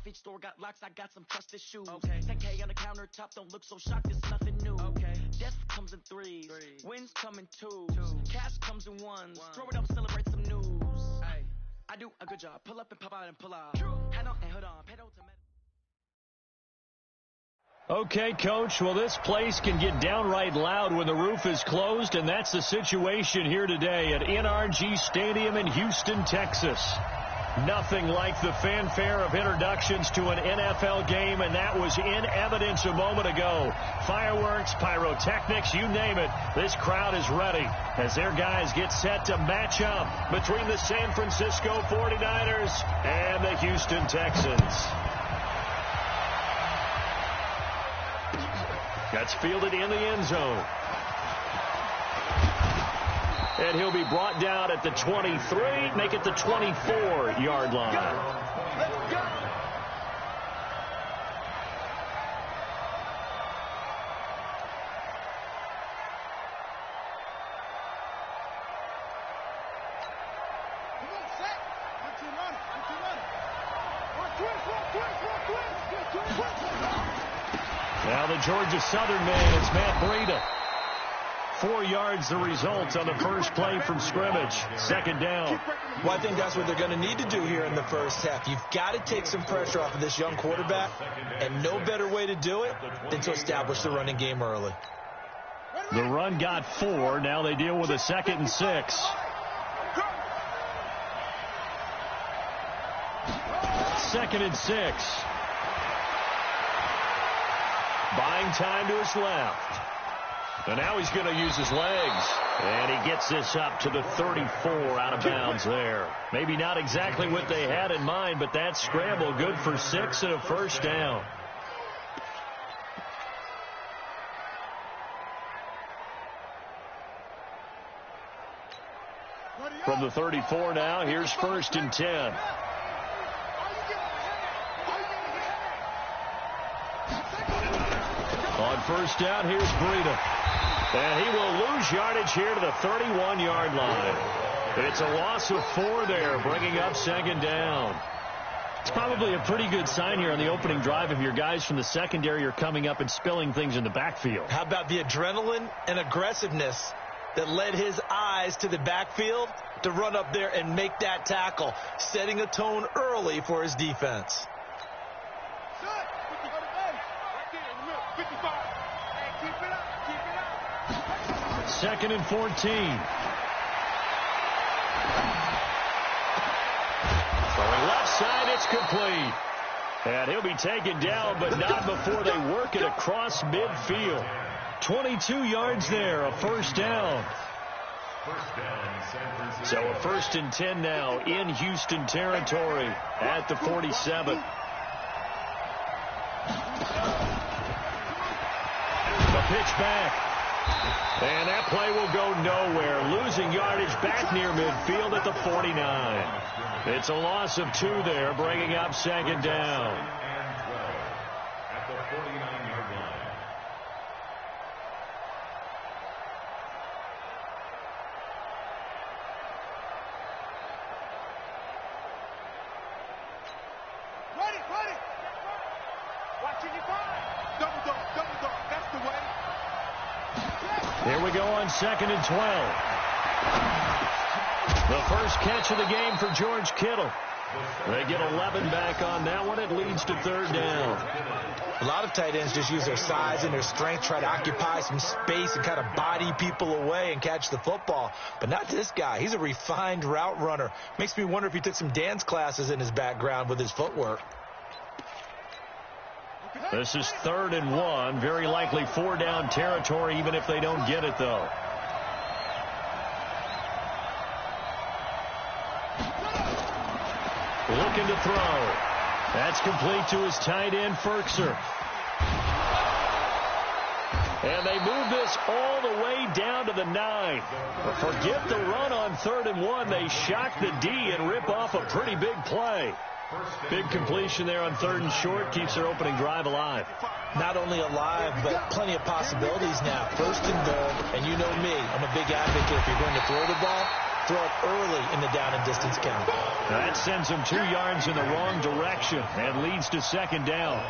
each store got locks, I got some trusted shoes. 10K on the countertop, don't look so shocked, it's nothing new. Death comes in threes, wins come in twos, cash comes in ones. Throw it up, celebrate some news. I do a good job, pull up and pop out and pull out. Head on and hood on, pedal to metal. Okay, Coach, well, this place can get downright loud when the roof is closed, and that's the situation here today at NRG Stadium in Houston, Texas. Nothing like the fanfare of introductions to an NFL game, and that was in evidence a moment ago. Fireworks, pyrotechnics, you name it. This crowd is ready as their guys get set to match up between the San Francisco 49ers and the Houston Texans. That's fielded in the end zone. And he'll be brought down at the 23, make it the 24-yard line. Let's go. Now the Georgia Southern man is Matt Breida. 4 yards the result on the first play from scrimmage. Second down. Well, I think that's what they're going to need to do here in the first half. You've got to take some pressure off of this young quarterback, and no better way to do it than to establish the running game early. The run got 4. Now they deal with a 2nd and 6. Second and 6. Buying time to his left. And now he's going to use his legs. And he gets this up to the 34 out of bounds there. Maybe not exactly what they had in mind, but that scramble good for 6 and a first down. From the 34 now, here's 1st and 10. On first down, here's Breida. And he will lose yardage here to the 31-yard line. It's a loss of 4 there, bringing up 2nd down. It's probably a pretty good sign here on the opening drive if your guys from the secondary are coming up and spilling things in the backfield. How about the adrenaline and aggressiveness that led his eyes to the backfield to run up there and make that tackle, setting a tone early for his defense. 2nd and 14. Throwing left side, it's complete. And he'll be taken down, but not before they work it across midfield. 22 yards there, a first down. So a 1st and 10 now in Houston territory at the 47. The pitch back. And that play will go nowhere. Losing yardage back near midfield at the 49. It's a loss of 2 there, bringing up 2nd down. At the 49-yard line. Ready. Watching you find. Double dog. That's the way. Here we go on 2nd and 12. The first catch of the game for George Kittle. They get 11 back on that one. It leads to 3rd down. A lot of tight ends just use their size and their strength, try to occupy some space and kind of body people away and catch the football. But not this guy. He's a refined route runner. Makes me wonder if he took some dance classes in his background with his footwork. This is 3rd and 1. Very likely 4-down territory, even if they don't get it, though. Looking to throw. That's complete to his tight end, Ferkser. And they move this all the way down to the 9. But forget the run on 3rd and 1. They shock the D and rip off a pretty big play. Big completion there on 3rd and short. Keeps their opening drive alive. Not only alive, but plenty of possibilities now. 1st and goal, and you know me. I'm a big advocate if you're going to throw the ball, throw it early in the down and distance count. That sends them 2 yards in the wrong direction and leads to second down.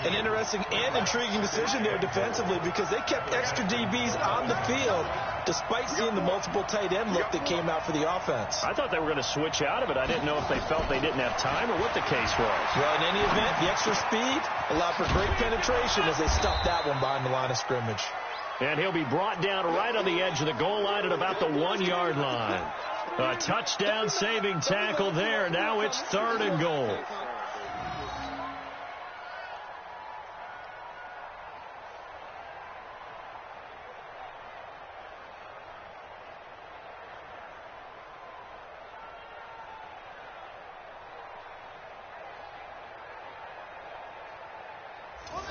An interesting and intriguing decision there defensively because they kept extra DBs on the field despite seeing the multiple tight end look that came out for the offense. I thought they were going to switch out of it. I didn't know if they felt they didn't have time or what the case was. Well, in any event, the extra speed allowed for great penetration as they stuffed that one behind the line of scrimmage. And he'll be brought down right on the edge of the goal line at about the 1-yard line. A touchdown saving tackle there. Now it's 3rd and goal.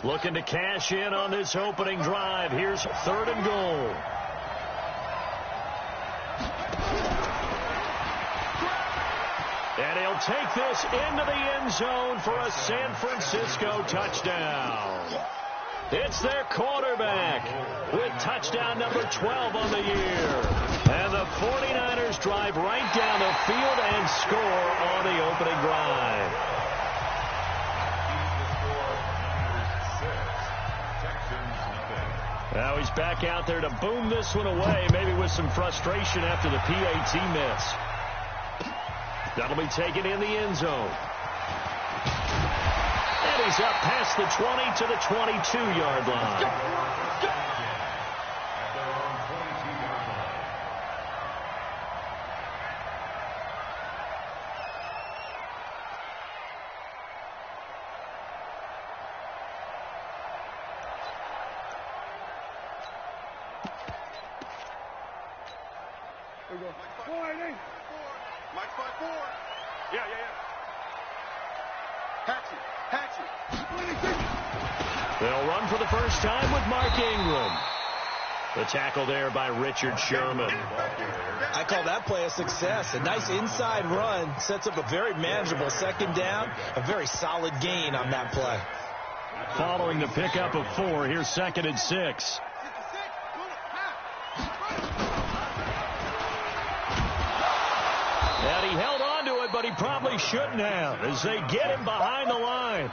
Looking to cash in on this opening drive. Here's 3rd and goal. And he'll take this into the end zone for a San Francisco touchdown. It's their quarterback with touchdown number 12 on the year. And the 49ers drive right down the field and score on the opening drive. Now he's back out there to boom this one away, maybe with some frustration after the PAT miss. That'll be taken in the end zone. And he's up past the 20 to the 22-yard line. Mike 5-4. Yeah. Hatchet. They'll run for the first time with Mark Ingram. The tackle there by Richard Sherman. I call that play a success. A nice inside run sets up a very manageable second down. A very solid gain on that play. Following the pickup of 4, here's 2nd and 6. And he held on to it, but he probably shouldn't have as they get him behind the line.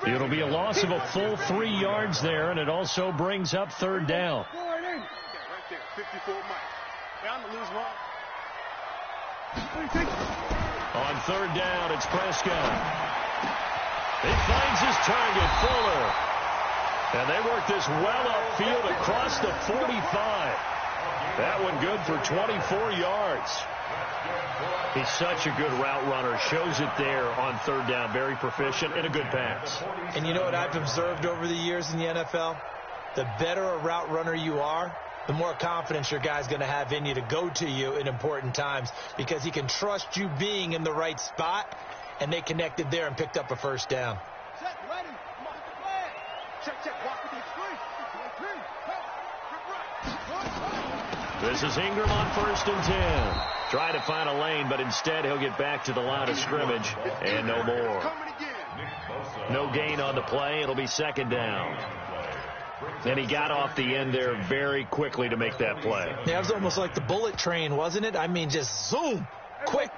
It'll be a loss of a full 3 yards there, and it also brings up 3rd down. Right there, 54 Mike. Down to lose one. On 3rd down, it's Prescott. He finds his target, Fuller. And they work this well upfield across the 45. That one good for 24 yards. He's such a good route runner. Shows it there on 3rd down. Very proficient and a good pass. And you know what I've observed over the years in the NFL? The better a route runner you are, the more confidence your guy's going to have in you to go to you in important times because he can trust you being in the right spot, and they connected there and picked up a 1st down. Check, ready. Come on, check. Walk with the screen. This is Ingram on 1st and 10. Trying to find a lane, but instead he'll get back to the line of scrimmage and no more. No gain on the play. It'll be 2nd down. And he got off the end there very quickly to make that play. Yeah, it was almost like the bullet train, wasn't it? I mean, just zoom. Quick.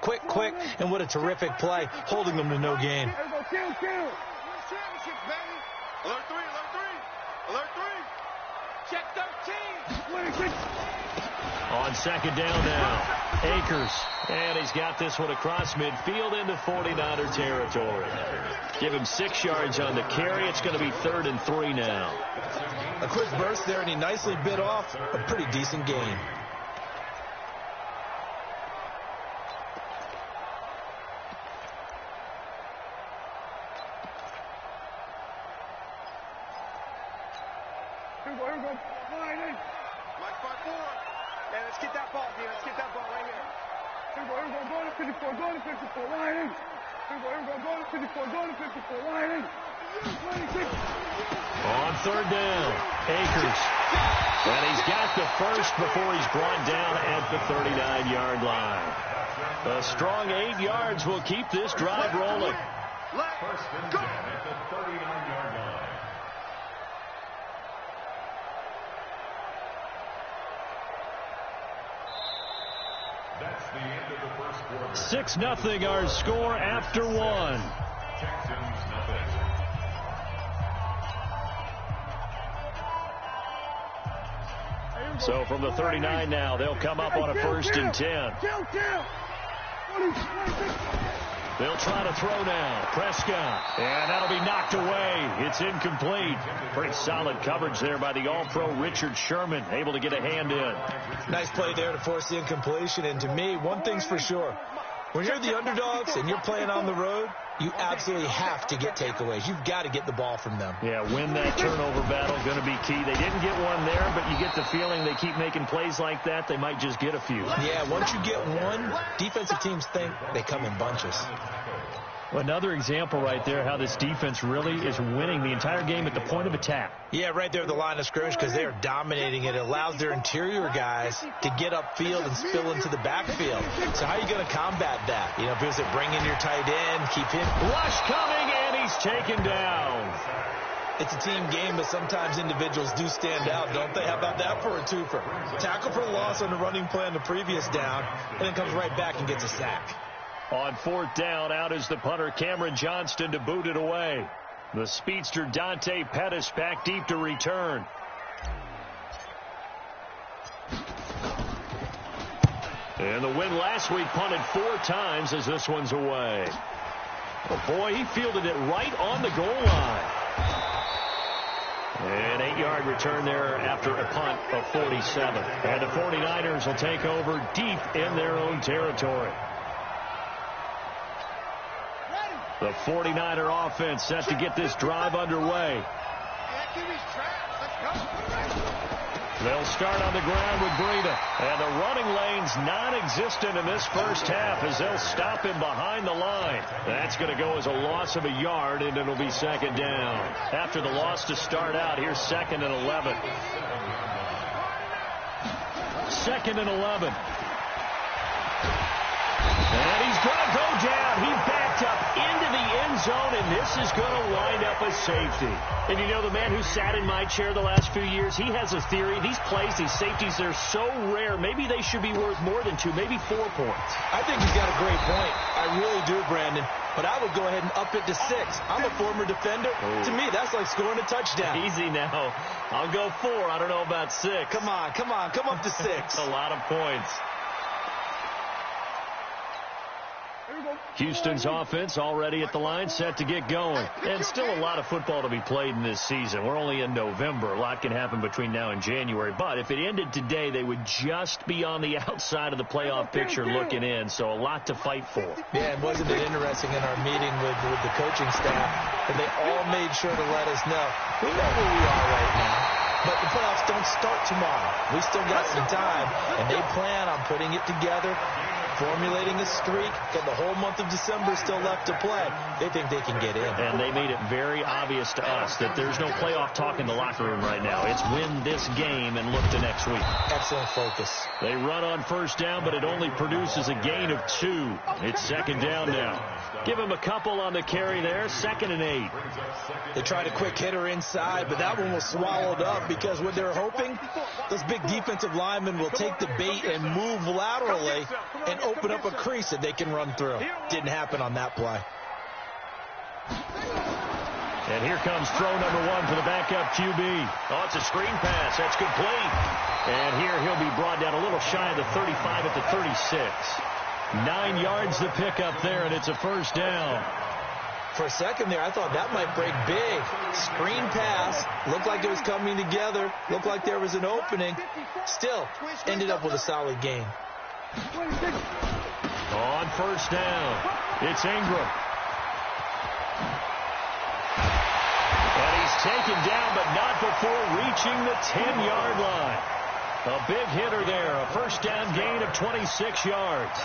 And what a terrific play, holding them to no gain. Alert 3. Check 13. On 2nd down now, Akers. And he's got this one across midfield into 49er territory. Give him 6 yards on the carry. It's going to be 3rd and 3 now. A quick burst there, and he nicely bit off a pretty decent gain. Mike 5-4. Yeah, let's get that ball, dude. Let's get that ball right here. Go to 54, line in. Go to 54, line in. On 3rd down, Akers. And he's got the first before he's brought down at the 39-yard line. A strong 8 yards will keep this drive rolling. Let's go. At the 39-yard line. That's 6-0 our score after one. So from the 39 now, they'll come up on a 1st and 10. They'll try to throw now. Prescott. And that'll be knocked away. It's incomplete. Pretty solid coverage there by the All-Pro Richard Sherman. Able to get a hand in. Nice play there to force the incompletion. And to me, one thing's for sure. When you're the underdogs and you're playing on the road, you absolutely have to get takeaways. You've got to get the ball from them. Yeah, win that turnover battle, going to be key. They didn't get one there, but you get the feeling they keep making plays like that, they might just get a few. Yeah, once you get one, defensive teams think they come in bunches. Well, another example right there how this defense really is winning the entire game at the point of attack. Yeah, right there at the line of scrimmage because they are dominating it. It allows their interior guys to get upfield and spill into the backfield. So how are you going to combat that? You know, because they bring in your tight end, keep him. Rush coming, and he's taken down. It's a team game, but sometimes individuals do stand out, don't they? How about that for a twofer? Tackle for loss on the running play on the previous down, and then comes right back and gets a sack. On 4th down, out is the punter, Cameron Johnston, to boot it away. The speedster, Dante Pettis, back deep to return. And the win last week punted 4 times as this one's away. Oh, boy, he fielded it right on the goal line. An 8-yard return there after a punt of 47. And the 49ers will take over deep in their own territory. The 49er offense set to get this drive underway. They'll start on the ground with Breida. And the running lane's non-existent in this first half as they'll stop him behind the line. That's going to go as a loss of a yard, and it'll be 2nd down. After the loss to start out, here's 2nd and 11. 2nd and 11. And he's going to go down. He backed up into the end zone, and this is going to wind up a safety. And you know, the man who sat in my chair the last few years, he has a theory. These plays, these safeties, they're so rare. Maybe they should be worth more than 2, maybe 4 points. I think he's got a great point. I really do, Brandon. But I would go ahead and up it to 6. I'm a former defender. Oh. To me, that's like scoring a touchdown. Easy now. I'll go 4. I don't know about 6. Come on. Come up to 6. A lot of points. Houston's offense already at the line, set to get going. And still a lot of football to be played in this season. We're only in November. A lot can happen between now and January. But if it ended today, they would just be on the outside of the playoff picture looking in. So a lot to fight for. Yeah, and wasn't it interesting in our meeting with the coaching staff that they all made sure to let us know, we know where we are right now. But the playoffs don't start tomorrow. We still got some time, and they plan on putting it together, formulating a streak, got the whole month of December still left to play. They think they can get in. And they made it very obvious to us that there's no playoff talk in the locker room right now. It's win this game and look to next week. Excellent focus. They run on 1st down, but it only produces a gain of 2. It's 2nd down now. Give him a couple on the carry there. 2nd and 8. They tried a quick hitter inside, but that one was swallowed up because what they're hoping, those big defensive linemen will take the bait and move laterally and open up a crease that they can run through. Didn't happen on that play. And here comes throw number 1 for the backup QB. Oh, it's a screen pass. That's complete. And here he'll be brought down a little shy of the 35 at the 36. 9 yards to pick up there, and it's a 1st down. For a second there, I thought that might break big. Screen pass. Looked like it was coming together. Looked like there was an opening. Still, ended up with a solid gain. On 1st down, it's Ingram. And he's taken down, but not before reaching the 10-yard line. A big hitter there, a 1st down gain of 26 yards.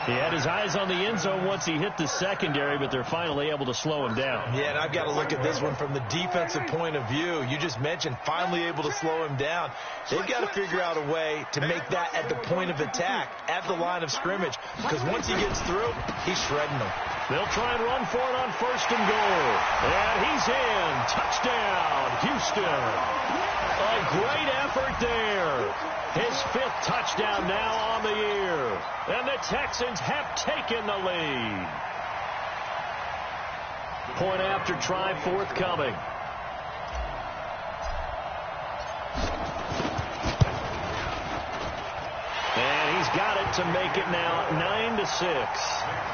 He had his eyes on the end zone once he hit the secondary, but they're finally able to slow him down. Yeah, and I've got to look at this one from the defensive point of view. You just mentioned finally able to slow him down. They've got to figure out a way to make that at the point of attack, at the line of scrimmage, because once he gets through, he's shredding them. They'll try and run for it on 1st and goal. And he's in. Touchdown, Houston. A great effort there. His 5th touchdown now on the year. And the Texans have taken the lead. Point after try forthcoming. And he's got it to make it now 9-6.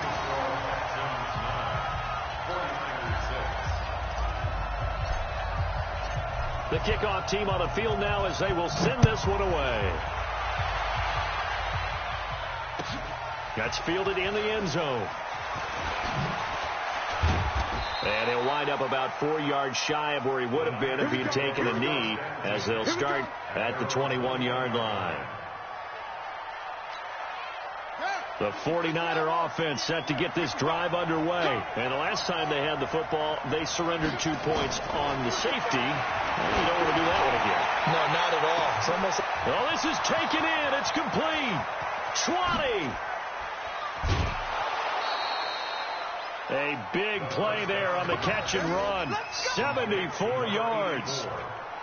The kickoff team on the field now as they will send this one away. That's fielded in the end zone. And he'll wind up about 4 yards shy of where he would have been if he had taken a knee, as they'll start at the 21-yard line. The 49er offense set to get this drive underway. And the last time they had the football, they surrendered 2 points on the safety. You don't want to do that one again. No, not at all. It's almost... Well, this is taken in. It's complete. 20. A big play there on the catch and run. 74 yards.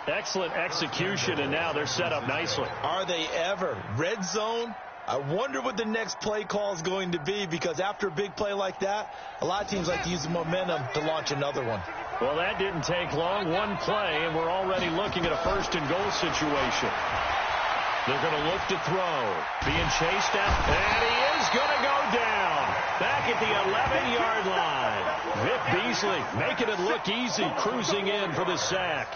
Excellent execution, and now they're set up nicely. Are they ever? Red zone? I wonder what the next play call is going to be, because after a big play like that, a lot of teams like to use the momentum to launch another one. Well, that didn't take long. One play, and we're already looking at a 1st and goal situation. They're going to look to throw. Being chased out, and he is going to go down. Back at the 11-yard line. Vic Beasley making it look easy, cruising in for the sack.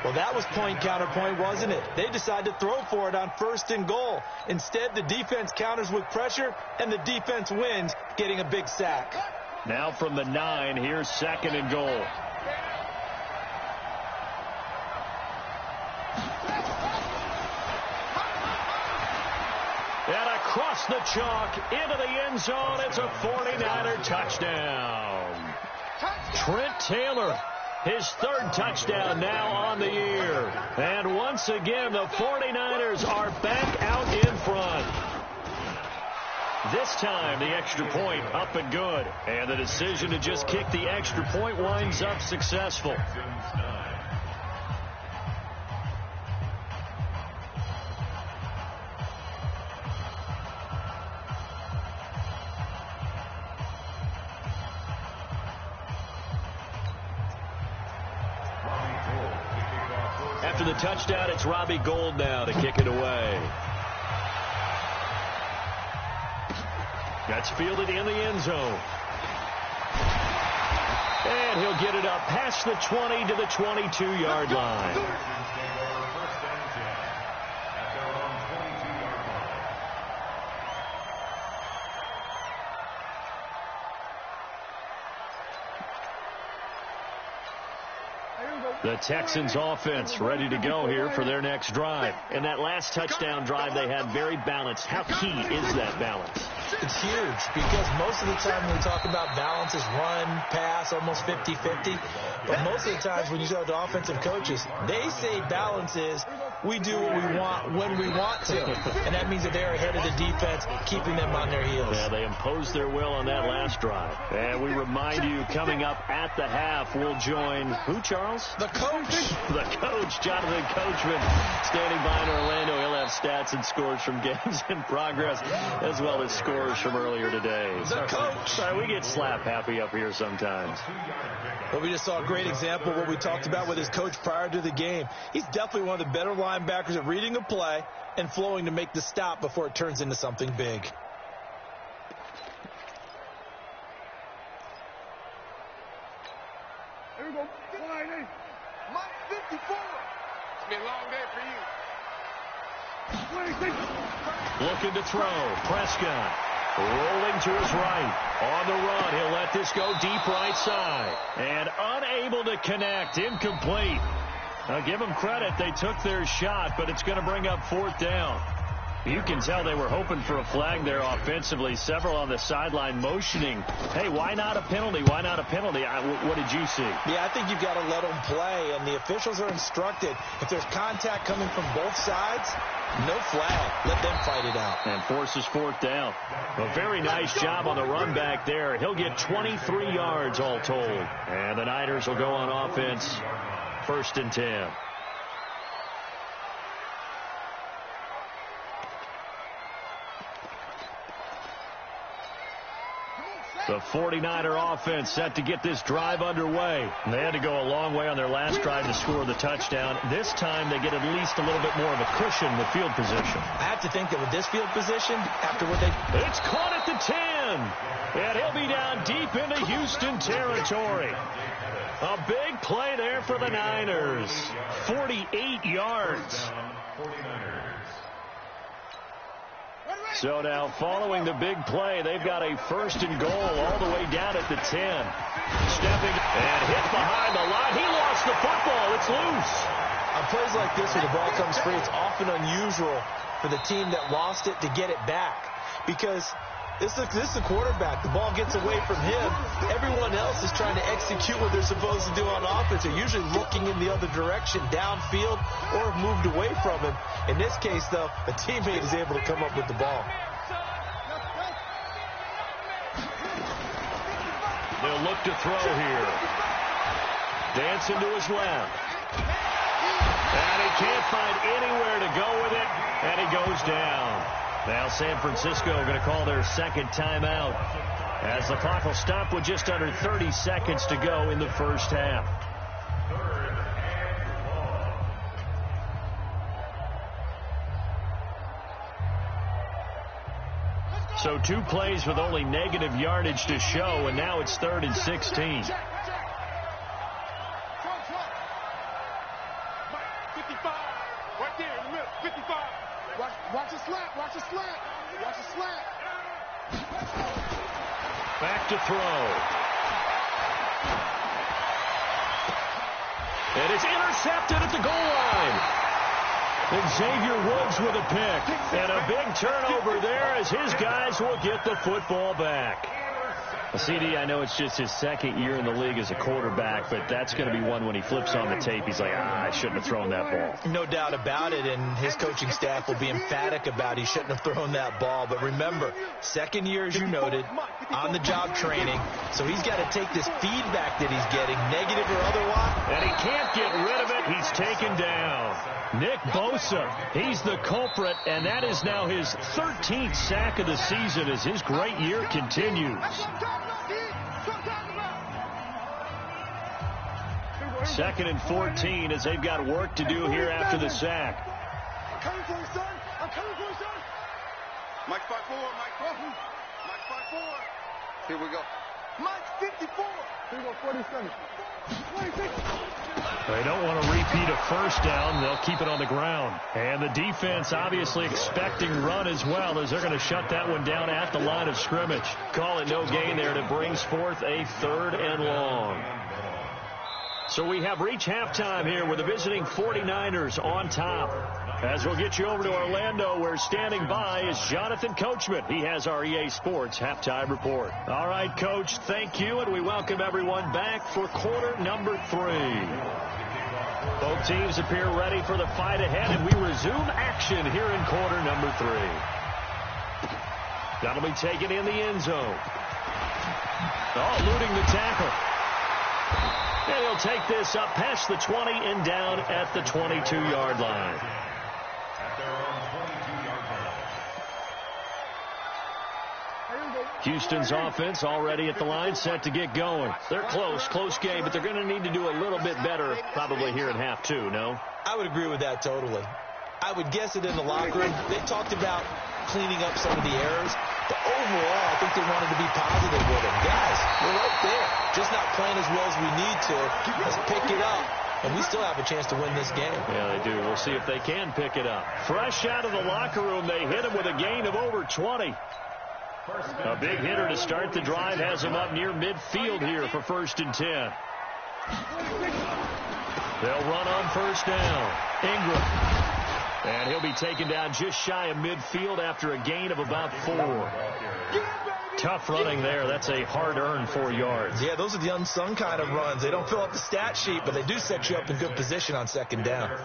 Well, that was point counterpoint, wasn't it? They decided to throw for it on 1st and goal. Instead, the defense counters with pressure, and the defense wins, getting a big sack. Now from the 9, here's 2nd and goal. And across the chalk, into the end zone, it's a 49er touchdown. Trent Taylor. His 3rd touchdown now on the year. And once again, the 49ers are back out in front. This time, the extra point up and good. And the decision to just kick the extra point winds up successful. After the touchdown, it's Robbie Gould now to kick it away. That's fielded in the end zone. And he'll get it up past the 20 to the 22-yard line. The Texans offense ready to go here for their next drive. And that last touchdown drive they had very balanced. How key is that balance? It's huge, because most of the time when we talk about balance is run, pass, almost 50-50. But most of the times when you talk to offensive coaches, they say balance is we do what we want when we want to. And that means that they're ahead of the defense, keeping them on their heels. Yeah, they imposed their will on that last drive. And we remind you, coming up at the half, we'll join who, Charles? The coach. The coach, Jonathan Coachman, standing by in Orlando. He'll have stats and scores from games in progress, as well as scores from earlier today. The coach. Sorry, we get slap happy up here sometimes. Well, we just saw a great example of what we talked about with his coach prior to the game. He's definitely one of the better linebackers at reading a play and flowing to make the stop before it turns into something big. Here we go. Line 8. Mike 54. It's been a long day for you. Looking to throw. Prescott rolling to his right. On the run, he'll let this go deep right side. And unable to connect. Incomplete. Now, give them credit. They took their shot, but it's going to bring up 4th down. You can tell they were hoping for a flag there offensively. Several on the sideline motioning, hey, why not a penalty? Why not a penalty? What did you see? Yeah, I think you've got to let them play, and the officials are instructed. If there's contact coming from both sides, no flag. Let them fight it out. And forces fourth down. A very nice job on the run back there. He'll get 23 yards all told. And the Niners will go on offense, 1st and 10. The 49er offense set to get this drive underway. They had to go a long way on their last drive to score the touchdown. This time they get at least a little bit more of a cushion with field position. I have to think that with this field position, after what they... It's caught at the 10. And he'll be down deep into Houston territory. A big play there for the Niners. 48 yards. So now, following the big play, they've got a 1st and goal all the way down at the 10. Stepping and hit behind the line. He lost the football. It's loose. On plays like this where the ball comes free, it's often unusual for the team that lost it to get it back. Because this is the quarterback. The ball gets away from him. Everyone else is trying to execute what they're supposed to do on offense. They're usually looking in the other direction, downfield, or have moved away from him. In this case, though, a teammate is able to come up with the ball. They'll look to throw here. Dancing to his left. And he can't find anywhere to go with it, and he goes down. Now San Francisco going to call their 2nd timeout as the clock will stop with just under 30 seconds to go in the first half. So 2 plays with only negative yardage to show, and now it's 3rd and 16. 55. Right there in the middle. 55. Watch a slant. Watch a slant. Watch a slant. Back to throw. And it's intercepted at the goal line. Xavier Woods with a pick. And a big turnover there as his guys will get the football back. CD, I know it's just his 2nd year in the league as a quarterback, but that's going to be one when he flips on the tape. He's like, I shouldn't have thrown that ball. No doubt about it, and his coaching staff will be emphatic about he shouldn't have thrown that ball. But remember, 2nd year, as you noted, on-the-job training, so he's got to take this feedback that he's getting, negative or otherwise. And he can't get rid of it. He's taken down. Nick Bosa, he's the culprit, and that is now his 13th sack of the season as his great year continues. 2nd and 14 as they've got work to do here after the sack. I'm coming for you, son. I'm coming for you, son. Mike 5-4. Mike 5-4. Here we go. Mike 54. Here we go. 47. 26. They don't want to repeat a first down. They'll keep it on the ground. And the defense obviously expecting run as well as they're going to shut that one down at the line of scrimmage. Call it no gain there, and it brings forth a 3rd and long. So we have reached halftime here with the visiting 49ers on top. As we'll get you over to Orlando, where standing by is Jonathan Coachman. He has our EA Sports halftime report. All right, Coach, thank you, and we welcome everyone back for quarter number 3. Both teams appear ready for the fight ahead, and we resume action here in quarter number 3. That'll be taken in the end zone. Eluding the tackle. And he'll take this up past the 20 and down at the 22-yard line. Houston's offense already at the line, set to get going. They're close game, but they're going to need to do a little bit better probably here in half 2, no? I would agree with that totally. I would guess it in the locker room. They talked about cleaning up some of the errors, but overall, I think they wanted to be positive with it. Guys, we're right there. Just not playing as well as we need to. Let's pick it up. And we still have a chance to win this game. Yeah, they do. We'll see if they can pick it up. Fresh out of the locker room, they hit him with a gain of over 20. A big hitter to start the drive has him up near midfield here for 1st and 10. They'll run on 1st down. Ingram. And he'll be taken down just shy of midfield after a gain of about 4. Tough running there. That's a hard-earned 4 yards. Yeah, those are the unsung kind of runs. They don't fill up the stat sheet, but they do set you up in good position on second down. Right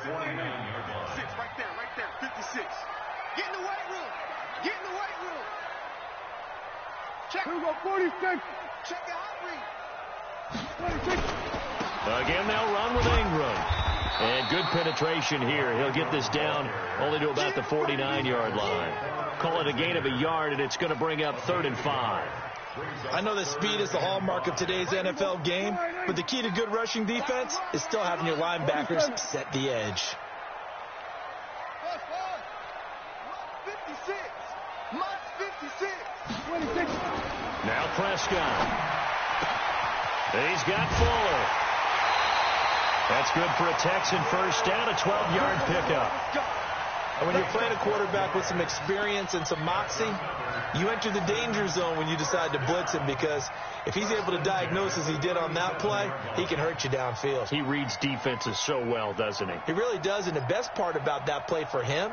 there, 56. Get in the weight room. Get in the weight room. Check. Here we go, 46. Check the hot read. 26. Again, they'll run with Ingram. And good penetration here. He'll get this down only to about the 49-yard line. Call it a gain of a yard, and it's going to bring up 3rd and 5. I know that speed is the hallmark of today's NFL game, but the key to good rushing defense is still having your linebackers set the edge. 56. Must 56. 26. Now Prescott. He's got Fuller. That's good for a Texan first down, a 12-yard pickup. And when you're playing a quarterback with some experience and some moxie, you enter the danger zone when you decide to blitz him, because if he's able to diagnose as he did on that play, he can hurt you downfield. He reads defenses so well, doesn't he? He really does, and the best part about that play for him,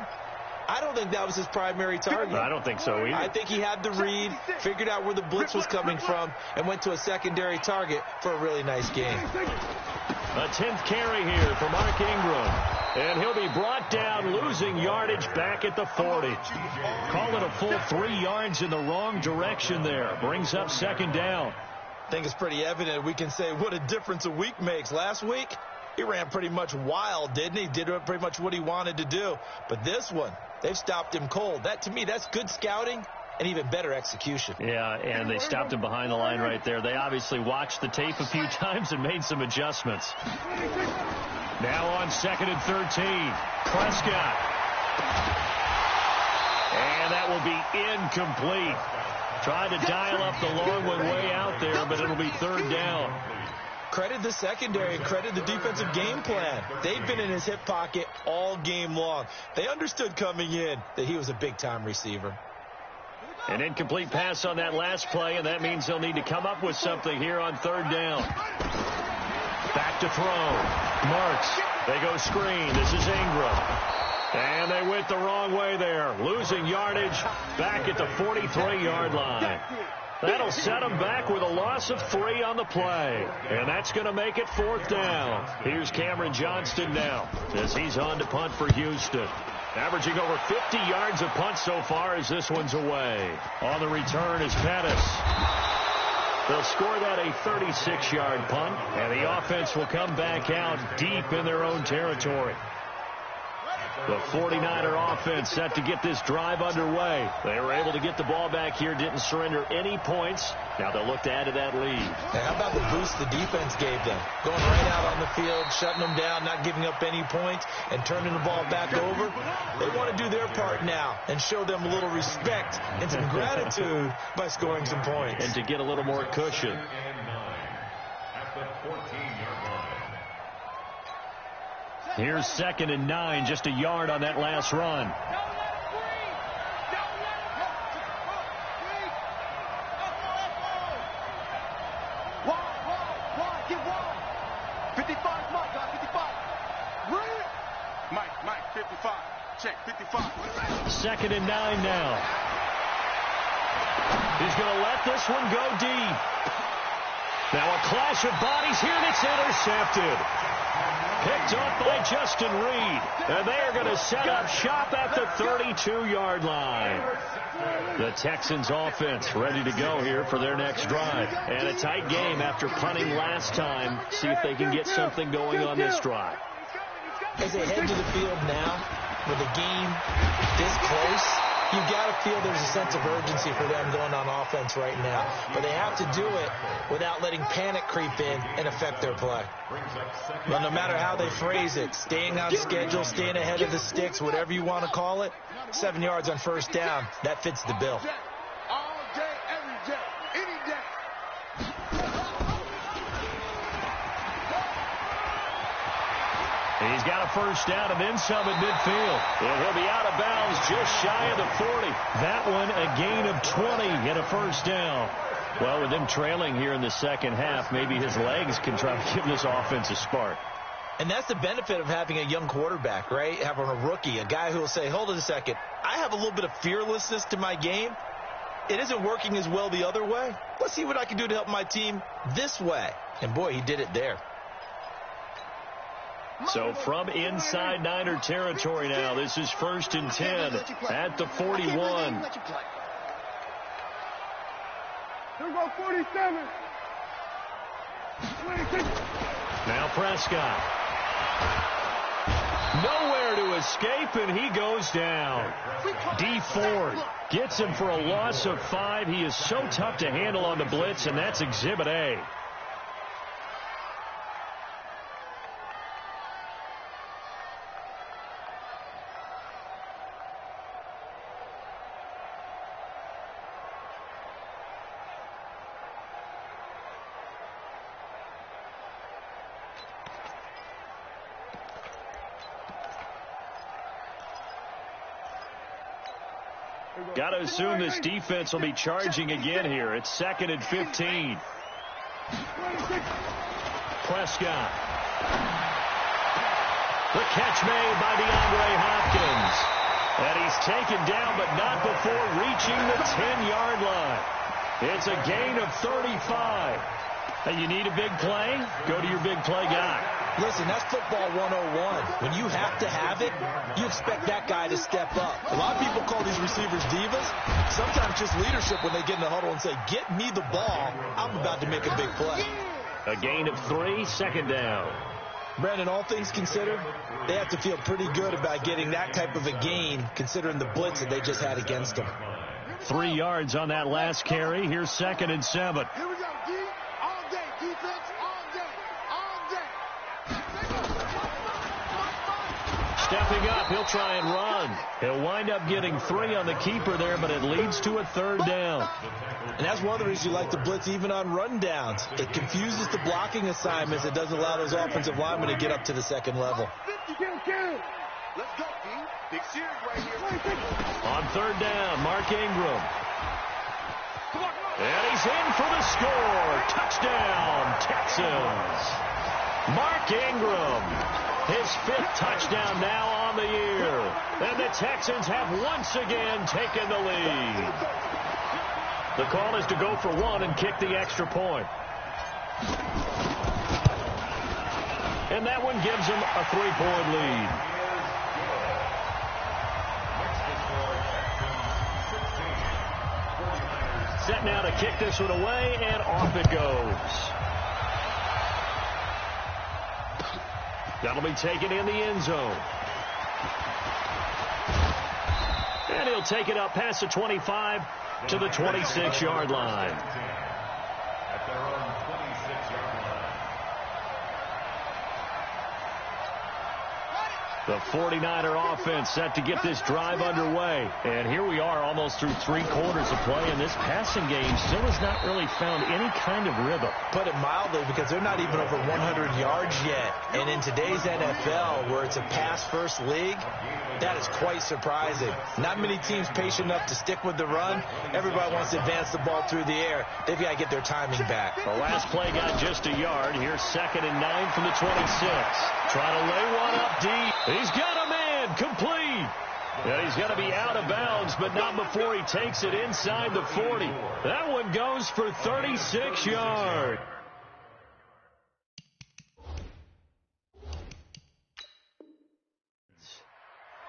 I don't think that was his primary target. I don't think so either. I think he had the read, figured out where the blitz was coming from, and went to a secondary target for a really nice game. A 10th carry here for Mark Ingram. And he'll be brought down, losing yardage back at the 40. Call it a full 3 yards in the wrong direction there. Brings up second down. I think it's pretty evident. We can say what a difference a week makes. Last week, he ran pretty much wild, didn't he? Did pretty much what he wanted to do. But this one, they've stopped him cold. That, to me, that's good scouting and even better execution. Yeah, and they stopped him behind the line right there. They obviously watched the tape a few times and made some adjustments. Now on 2nd and 13, Prescott. And that will be incomplete. Tried to dial up the long one way out there, but it'll be 3rd down. Credit the secondary and credit the defensive game plan. They've been in his hip pocket all game long. They understood coming in that he was a big-time receiver. An incomplete pass on that last play, and that means they'll need to come up with something here on 3rd down. Back to throw. Marks. They go screen. This is Ingram. And they went the wrong way there. Losing yardage back at the 43-yard line. That'll set them back with a loss of 3 on the play. And that's going to make it 4th down. Here's Cameron Johnston now as he's on to punt for Houston. Averaging over 50 yards of punt so far as this one's away. On the return is Pettis. They'll score that a 36-yard punt, and the offense will come back out deep in their own territory. The 49er offense set to get this drive underway. They were able to get the ball back here, didn't surrender any points. Now they'll look to add to that lead. Now, how about the boost the defense gave them? Going right out on the field, shutting them down, not giving up any points, and turning the ball back over. They want to do their part now and show them a little respect and some gratitude by scoring some points. And to get a little more cushion. Here's 2nd and 9, just a yard on that last run. Mike, 55. Check, 55. 2nd and 9 now. He's going to let this one go deep. Now a clash of bodies here, and it's intercepted. Picked up by Justin Reed. And they are going to set up shop at the 32-yard line. The Texans offense ready to go here for their next drive. And a tight game after punting last time. See if they can get something going on this drive. As they head to the field now, with the game this close, you got to feel there's a sense of urgency for them going on offense right now. But they have to do it without letting panic creep in and affect their play. But no matter how they phrase it, staying on schedule, staying ahead of the sticks, whatever you want to call it, 7 yards on 1st down, that fits the bill. All day, every day, any day. He's got a 1st down and then some at midfield. And he'll be out of bounds just shy of the 40. That one a gain of 20 and a 1st down. Well, with them trailing here in the second half, maybe his legs can try to give this offense a spark. And that's the benefit of having a young quarterback, right? Having a rookie, a guy who will say, hold on a second, I have a little bit of fearlessness to my game. It isn't working as well the other way. Let's see what I can do to help my team this way. And, boy, he did it there. So from inside Niner territory now, this is 1st and 10 at the 41. Here we go, 47. Now Prescott. Nowhere to escape, and he goes down. D Ford gets him for a loss of 5. He is so tough to handle on the blitz, and that's Exhibit A. Got to assume this defense will be charging again here. It's 2nd and 15. Prescott. The catch made by DeAndre Hopkins. And he's taken down, but not before reaching the 10-yard line. It's a gain of 35. Hey, you need a big play? Go to your big play guy. Listen, that's football 101. When you have to have it, you expect that guy to step up. A lot of people call these receivers divas. Sometimes just leadership when they get in the huddle and say, get me the ball. I'm about to make a big play. A gain of 3, 2nd down. Brandon, all things considered, they have to feel pretty good about getting that type of a gain considering the blitz that they just had against them. 3 yards on that last carry. Here's 2nd and 7. Here we go, D. All day, defense, all day, all day. Stepping up, he'll try and run. He'll wind up getting 3 on the keeper there, but it leads to a 3rd down. And that's one of the reasons you like to blitz even on run downs. It confuses the blocking assignments. It doesn't allow those offensive linemen to get up to the second level. Let's go, D. Big series right here. On 3rd down, Mark Ingram. And he's in for the score. Touchdown, Texans. Mark Ingram, his 5th touchdown now on the year. And the Texans have once again taken the lead. The call is to go for 1 and kick the extra point. And that one gives them a 3-point lead. Set now to kick this one away, and off it goes. That'll be taken in the end zone. And he'll take it up past the 25 to the 26-yard line. At their own 26-yard line. The 49er offense set to get this drive underway. And here we are almost through 3 quarters of play, and this passing game still has not really found any kind of rhythm. Put it mildly, because they're not even over 100 yards yet. And in today's NFL, where it's a pass-first league, that is quite surprising. Not many teams patient enough to stick with the run. Everybody wants to advance the ball through the air. They've got to get their timing back. The last play got just a yard. Here's 2nd and 9 from the 26. Trying to lay one up deep. He's got a man complete. And he's going to be out of bounds, but not before he takes it inside the 40. That one goes for 36 yards.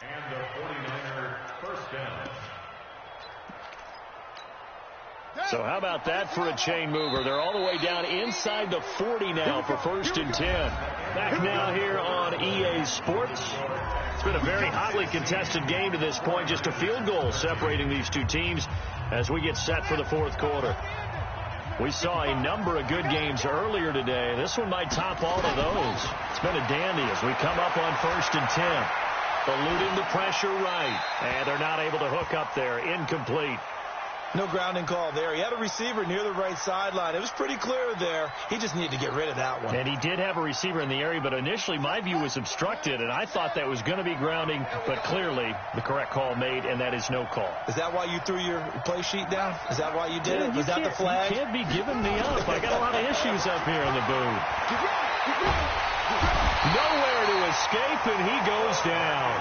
And the 49er first down. So how about that for a chain mover? They're all the way down inside the 40 now for 1st and 10. Back now here on EA Sports. It's been a very hotly contested game to this point. Just a field goal separating these two teams as we get set for the 4th quarter. We saw a number of good games earlier today. This one might top all of those. It's been a dandy as we come up on 1st and 10. Eluding the pressure right. And they're not able to hook up there. Incomplete. No grounding call there. He had a receiver near the right sideline. It was pretty clear there. He just needed to get rid of that one. And he did have a receiver in the area, but initially my view was obstructed, and I thought that was going to be grounding, but clearly the correct call made, and that is no call. Is that why you threw your play sheet down? Is that why you did it? Was that the flag? You can't be giving me up. I got a lot of issues up here in the booth. escape, and he goes down.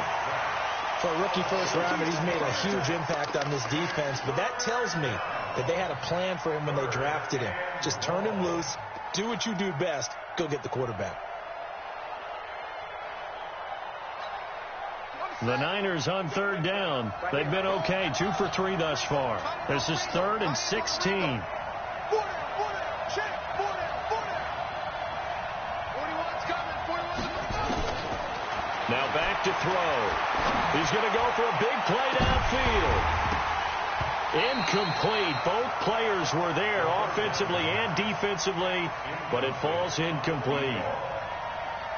For a rookie first rounder, he's made a huge impact on this defense, but that tells me that they had a plan for him when they drafted him. Just turn him loose, do what you do best, go get the quarterback. The Niners on third down. They've been okay, 2 for 3 thus far. This is 3rd and 16. Now back to throw. He's going to go for a big play downfield. Incomplete. Both players were there offensively and defensively, but it falls incomplete.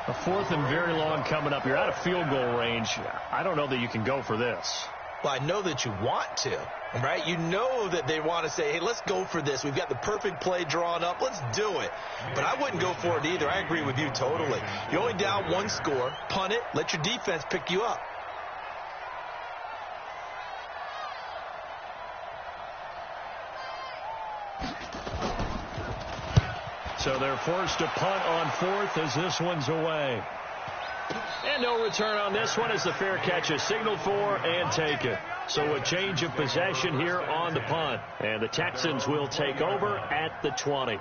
A 4th and very long coming up. You're out of field goal range. I don't know that you can go for this. Well, I know that you want to, right? You know that they want to say, hey, let's go for this. We've got the perfect play drawn up. Let's do it. But I wouldn't go for it either. I agree with you totally. You're only down 1 score. Punt it. Let your defense pick you up. So they're forced to punt on 4th as this one's away. And no return on this one as the fair catch is signaled for and taken. So a change of possession here on the punt. And the Texans will take over at the 20.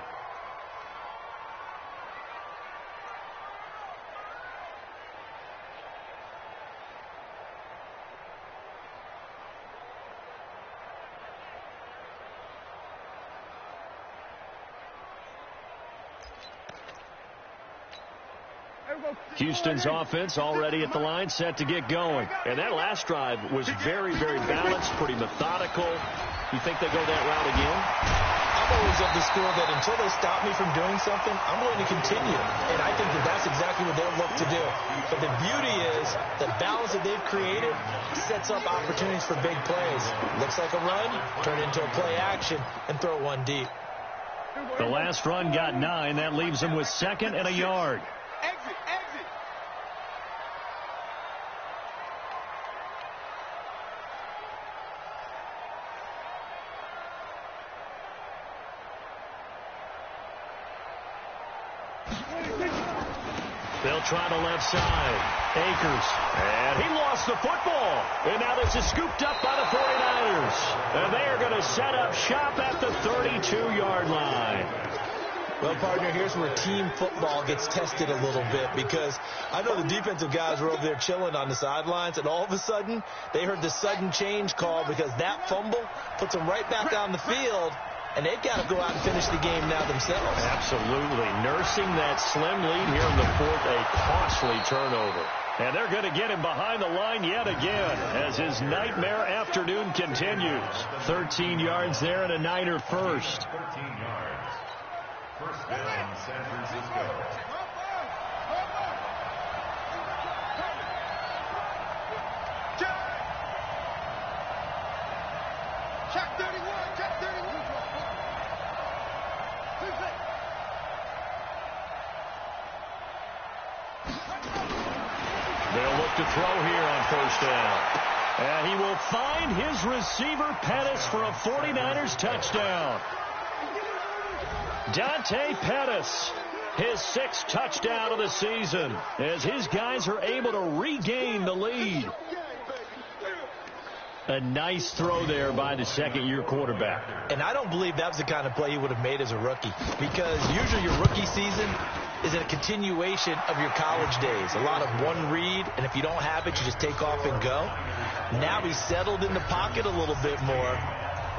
Houston's offense already at the line, set to get going. And that last drive was very, very balanced, pretty methodical. You think they go that route again? I'm always of the school that until they stop me from doing something, I'm going to continue. And I think that that's exactly what they'll look to do. But the beauty is the balance that they've created sets up opportunities for big plays. Looks like a run, turn it into a play action, and throw one deep. The last run got 9. That leaves them with 2nd and a yard. Exit, exit. They'll try the left side. Akers. And he lost the football. And now this is scooped up by the 49ers. And they are going to set up shop at the 32-yard line. Well, partner, here's where team football gets tested a little bit, because I know the defensive guys were over there chilling on the sidelines, and all of a sudden they heard the sudden change call because that fumble puts them right back on the field, and they've got to go out and finish the game now themselves. Absolutely. Nursing that slim lead here in the 4th, a costly turnover. And they're going to get him behind the line yet again as his nightmare afternoon continues. 13 yards there and a Niner first. 13 yards. First down, San Francisco. Check 31, check 31. They'll look to throw here on first down. And he will find his receiver, Pettis, for a 49ers touchdown. Dante Pettis, his 6th touchdown of the season, as his guys are able to regain the lead. A nice throw there by the second-year quarterback. And I don't believe that was the kind of play he would have made as a rookie, because usually your rookie season is a continuation of your college days. A lot of one read, and if you don't have it, you just take off and go. Now he's settled in the pocket a little bit more,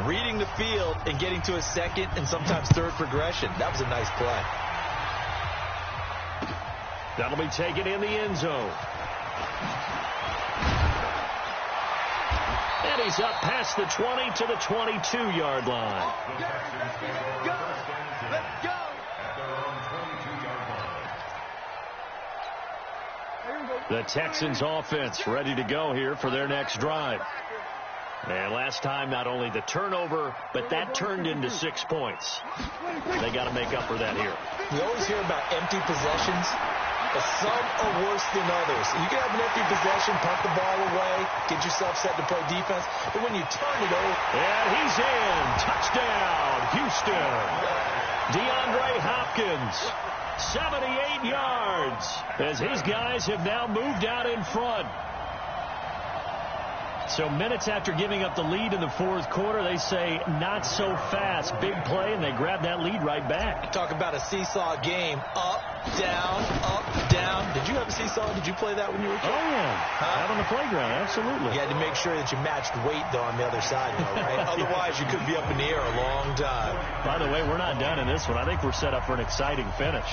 reading the field and getting to a 2nd and sometimes 3rd progression. That was a nice play. That'll be taken in the end zone. And he's up past the 20 to the 22-yard line. Let's go. The Texans offense ready to go here for their next drive. And last time, not only the turnover, but that turned into 6 points. They got to make up for that here. We always hear about empty possessions, but some are worse than others. You can have an empty possession, punt the ball away, get yourself set to play defense, but when you turn it over... And he's in. Touchdown, Houston. DeAndre Hopkins 78 yards as his guys have now moved out in front. So minutes after giving up the lead in the fourth quarter, they say not so fast. Big play, and they grab that lead right back. Talk about a seesaw game. Up, down, up, down. Did you have a seesaw? Did you play that when you were a kid? Oh, yeah. Out on the playground, absolutely. You had to make sure that you matched weight, though, on the other side, though, right? Otherwise, you could be up in the air a long time. By the way, we're not done in this one. I think we're set up for an exciting finish.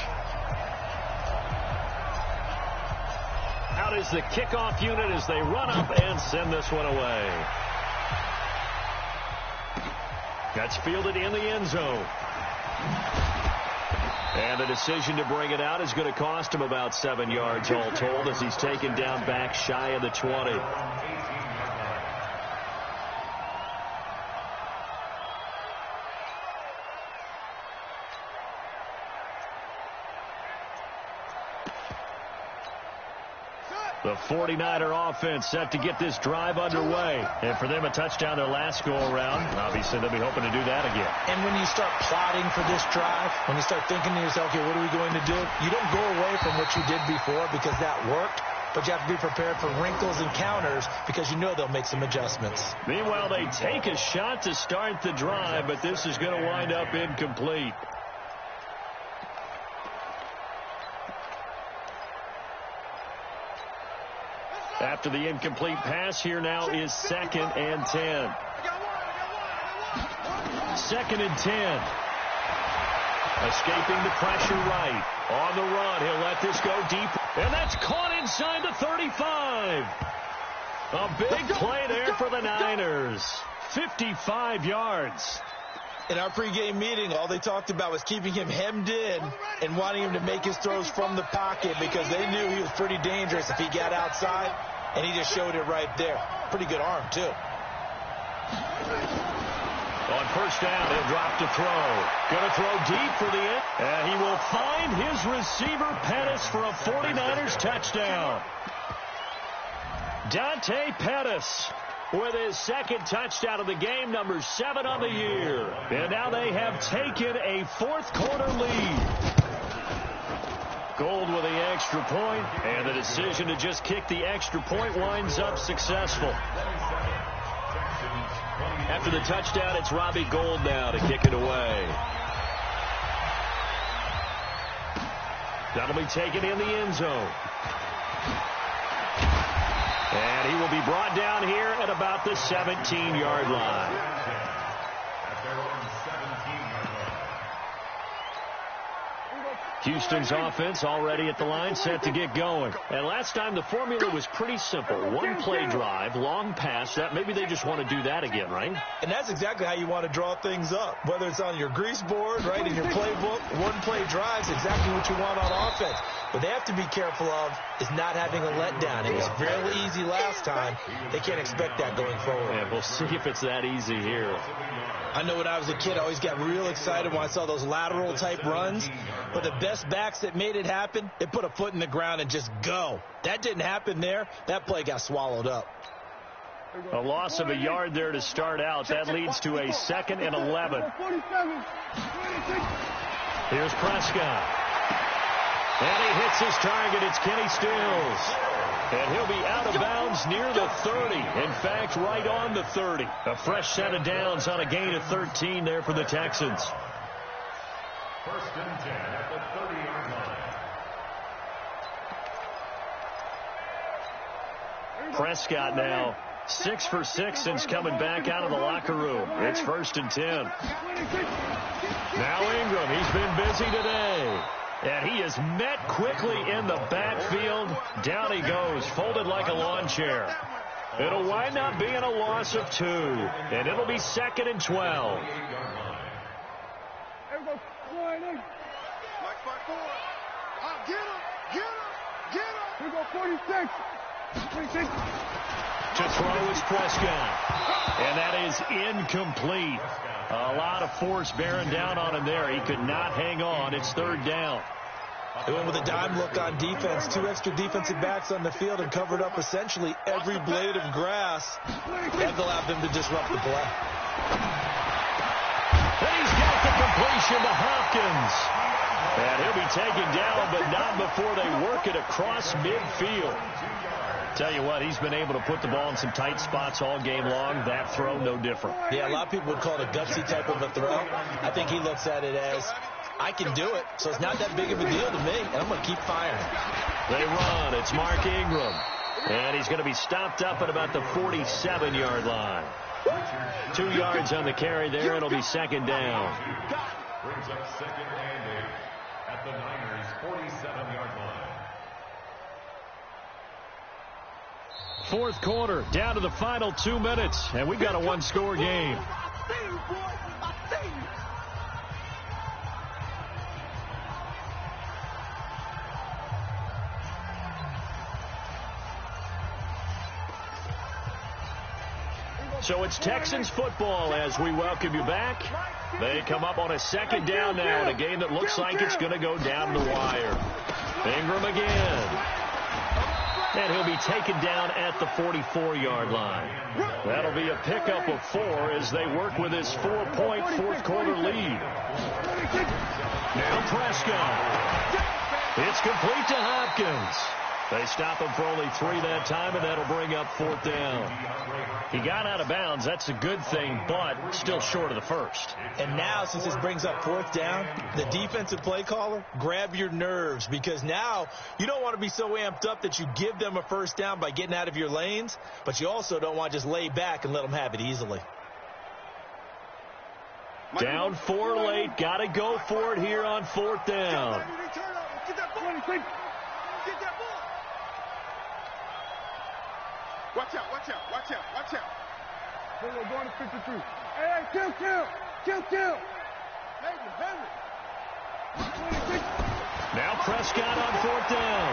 Out is the kickoff unit as they run up and send this one away. That's fielded in the end zone. And the decision to bring it out is going to cost him about 7 yards all told as he's taken down back shy of the 20. The 49er offense set to get this drive underway. And for them, a touchdown their last go-around. Obviously, they'll be hoping to do that again. And when you start plotting for this drive, when you start thinking to yourself, okay, what are we going to do? You don't go away from what you did before because that worked. But you have to be prepared for wrinkles and counters because you know they'll make some adjustments. Meanwhile, they take a shot to start the drive, but this is going to wind up incomplete. After the incomplete pass, here now is 2nd and 10. 2nd and 10. Escaping the pressure right. On the run, he'll let this go deep. And that's caught inside the 35. A big play there for the Niners. 55 yards. In our pregame meeting, all they talked about was keeping him hemmed in and wanting him to make his throws from the pocket because they knew he was pretty dangerous if he got outside, and he just showed it right there. Pretty good arm, too. On first down, he'll drop to throw. Going to throw deep for the end. And he will find his receiver, Pettis, for a 49ers touchdown. Dante Pettis with his second touchdown of the game, number 7 on the year. And now they have taken a fourth quarter lead. Gold with the extra point, and the decision to just kick the extra point winds up successful. After the touchdown, it's Robbie Gould now to kick it away. That'll be taken in the end zone. And he will be brought down here at about the 17-yard line. Houston's offense already at the line, set to get going. And last time the formula was pretty simple. One play drive, long pass. That maybe they just want to do that again, right? And that's exactly how you want to draw things up. Whether it's on your grease board, right, in your playbook, one play drives exactly what you want on offense. What they have to be careful of is not having a letdown. It was fairly easy last time. They can't expect that going forward. Yeah, we'll see if it's that easy here. I know when I was a kid, I always got real excited when I saw those lateral-type runs. But the best backs that made it happen, they put a foot in the ground and just go. That didn't happen there. That play got swallowed up. A loss of a yard there to start out. That leads to a 2nd and 11. Here's Prescott. And he hits his target. It's Kenny Stills. And he'll be out of bounds near the 30. In fact, right on the 30. A fresh set of downs on a gain of 13 there for the Texans. 1st and 10 at the 30-yard line. Prescott now 6 for 6 since coming back out of the locker room. It's 1st and 10. Now Ingram, he's been busy today. And he is met quickly in the backfield. Down he goes, folded like a lawn chair. It'll wind up being a loss of 2. And it'll be 2nd and 12. Here go 46. 46. To throw is Prescott. And that is incomplete. A lot of force bearing down on him there. He could not hang on. It's 3rd down. They went with a dime look on defense. 2 extra defensive backs on the field and covered up essentially every blade of grass. That allowed them to disrupt the play. And he's got the completion to Hopkins. And he'll be taken down, but not before they work it across midfield. Tell you what, he's been able to put the ball in some tight spots all game long. That throw, no different. Yeah, a lot of people would call it a gutsy type of a throw. I think he looks at it as, I can do it, so it's not that big of a deal to me, and I'm going to keep firing. They run. It's Mark Ingram. And he's going to be stopped up at about the 47-yard line. 2 yards on the carry there. It'll be second down. Brings up second and 8 at the Niners' 47-yard line. Fourth quarter, down to the final 2 minutes, and we've got a one-score game. So it's Texans football as we welcome you back. They come up on a second down now in a game that looks like it's going to go down the wire. Ingram again. And he'll be taken down at the 44-yard line. That'll be a pickup of 4 as they work with his 4-point fourth-quarter lead. Now Prescott. It's complete to Hopkins. They stop him for only 3 that time, and that'll bring up 4th down. He got out of bounds. That's a good thing, but still short of the first. And now, since this brings up 4th down, the defensive play caller, grab your nerves, because now you don't want to be so amped up that you give them a first down by getting out of your lanes, but you also don't want to just lay back and let them have it easily. Down 4 late. Got to go for it here on 4th down. Watch out, watch out, watch out, watch out. We're going to 53. Hey, kill. Now Prescott on 4th down.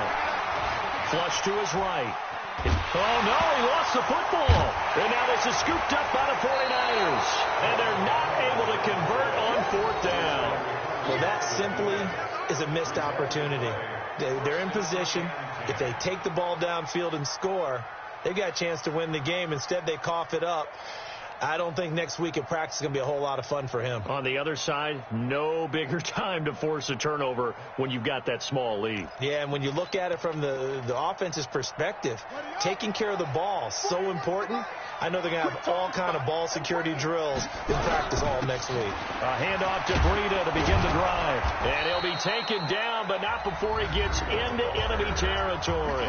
Flush to his right. Oh, no, he lost the football. And now this is scooped up by the 49ers. And they're not able to convert on 4th down. Well, that simply is a missed opportunity. They're in position. If they take the ball downfield and score, they've got a chance to win the game. Instead, they cough it up. I don't think next week at practice is going to be a whole lot of fun for him. On the other side, no bigger time to force a turnover when you've got that small lead. Yeah, and when you look at it from the offense's perspective, taking care of the ball is so important. I know they're going to have all kind of ball security drills in practice all next week. A handoff to Breida to begin the drive. And he'll be taken down, but not before he gets into enemy territory.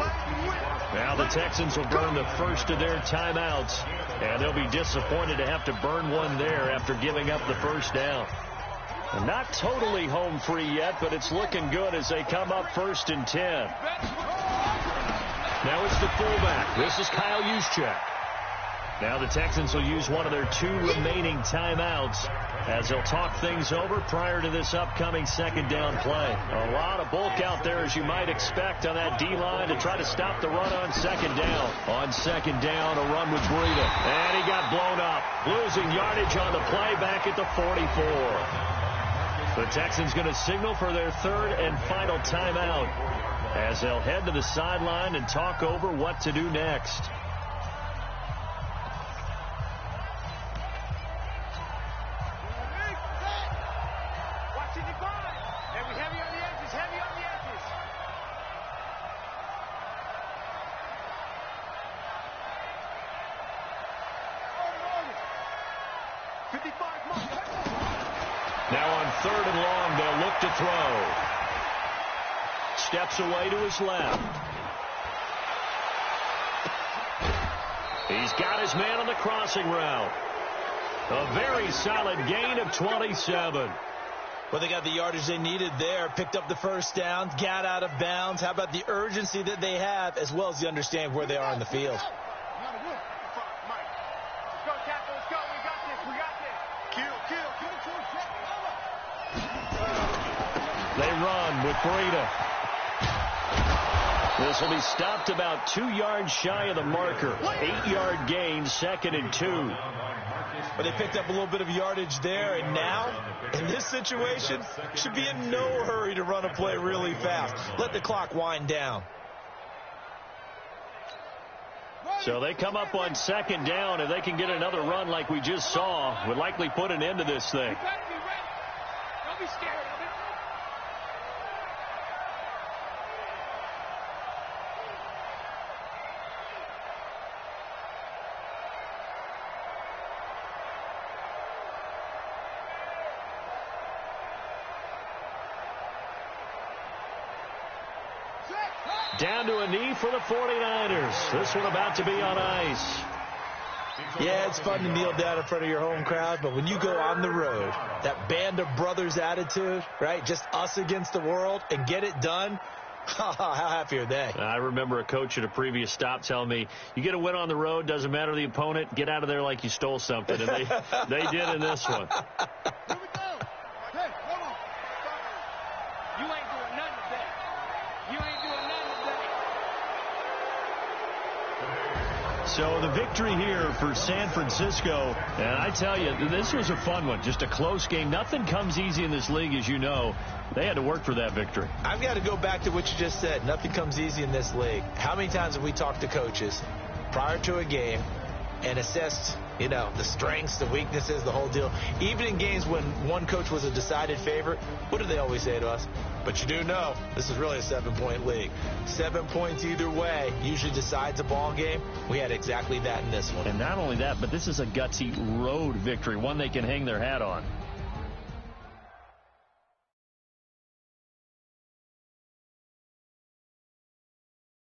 Now the Texans will burn the first of their timeouts, and they'll be disappointed to have to burn one there after giving up the first down. And not totally home free yet, but it's looking good as they come up 1st and 10. Now it's the fullback. This is Kyle Juszczyk. Now the Texans will use one of their 2 remaining timeouts as they'll talk things over prior to this upcoming second down play. A lot of bulk out there, as you might expect, on that D-line to try to stop the run on second down. On second down, a run with Breida. And he got blown up, losing yardage on the play back at the 44. The Texans going to signal for their 3rd and final timeout as they'll head to the sideline and talk over what to do next. Now on 3rd and long, they'll look to throw. Steps away to his left. He's got his man on the crossing route. A very solid gain of 27. Well, they got the yardage they needed there, picked up the first down, got out of bounds. How about the urgency that they have, as well as the understanding where they are in the field? They run with Breida. This will be stopped about 2 yards shy of the marker. 8-yard gain, 2nd and 2. But they picked up a little bit of yardage there, and now, in this situation, should be in no hurry to run a play really fast. Let the clock wind down. So they come up on second down. If they can get another run like we just saw, would likely put an end to this thing. Don't be scared of it. Down to a knee for the 49ers. This one about to be on ice. Yeah, it's fun to kneel down in front of your home crowd, but when you go on the road, that band of brothers attitude, right, just us against the world, and get it done, how happy are they? I remember a coach at a previous stop telling me, you get a win on the road, doesn't matter the opponent, get out of there like you stole something, and they did in this one. Here we go. Hey, hold on. You ain't doing nothing today. You ain't doing nothing today. So the victory here for San Francisco, and I tell you, this was a fun one, just a close game. Nothing comes easy in this league, as you know. They had to work for that victory. I've got to go back to what you just said. Nothing comes easy in this league. How many times have we talked to coaches prior to a game and assessed, the strengths, the weaknesses, the whole deal? Even in games when one coach was a decided favorite, what do they always say to us? But you do know this is really a 7-point league. 7 points either way usually decides a ball game. We had exactly that in this one. And not only that, but this is a gutsy road victory, one they can hang their hat on.